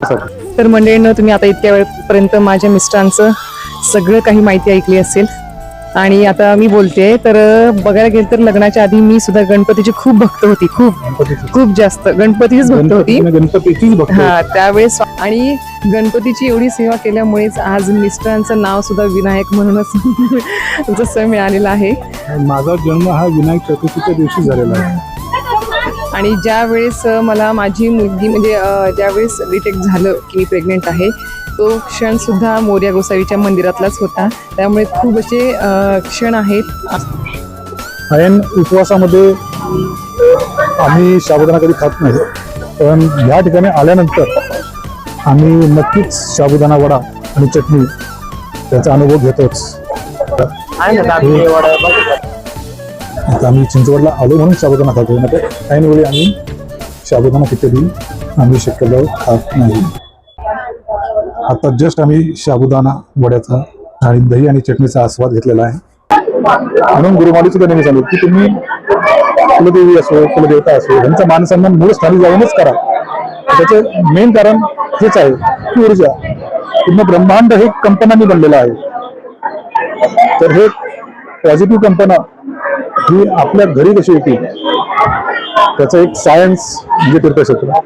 तर मंडळींनो, तुम्ही आता इतक्या वेळपर्यंत माझ्या मिस्टरांचं सगळं काही माहिती ऐकली असेल आणि आता मी बोलते. तर बघायला गेलं तर लग्नाच्या आधी मी सुद्धा गणपतीची खूप भक्त होती, खूप जास्त गणपतीचीच भक्त होती. गणपतीचीच भक्त. हा, त्यावेळेस आणि गणपतीची एवढी सेवा केल्यामुळेच आज मिस्टरांचं नाव सुद्धा विनायक म्हणूनच जसं मिळालेलं आहे. माझा जन्म हा विनायक चतुर्थीच्या दिवशी झालेला आहे. आणि ज्या वेळेस मला माझी मुलगी म्हणजे ज्यावेळेस डिटेक्ट झालं की मी प्रेग्नेंट आहे, तो क्षण सुद्धा मोरया गोसावीच्या मंदिरातलाच होता. त्यामुळे खूप असे क्षण आहेत. ऐन उपवासामध्ये आम्ही साबुदाणा कधी खात नाही, पण या ठिकाणी आल्यानंतर आम्ही नक्कीच साबुदाणा वडा आणि चटणी त्याचा अनुभव घेतोच. आता आम्ही चिंचवडला आलो म्हणून साबुदाणा खातो, नाही ऐन वेळी आम्ही साबुदाणा खिचडी आम्ही शक्यतो खात नाही. आता जस्ट आम्ही साबुदाणा वड्याचा आणि दही आणि चटणीचा आस्वाद घेतलेला आहे. म्हणून गुरुमाडी सुद्धा नेहमी सांगू की तुम्ही कुलदेवी असो कुलदेवता असो यांचा मान सन्मान मूळ स्थानी जाऊनच करा. त्याचे मेन कारण हेच आहे की ऊर्जा पूर्ण ब्रह्मांड हे कंपनांनी बनलेलं आहे. तर हे पॉझिटिव्ह कंपना ही आपल्या घरी कशी येते त्याचं एक सायन्स म्हणजे तीर्थक्षेत्र.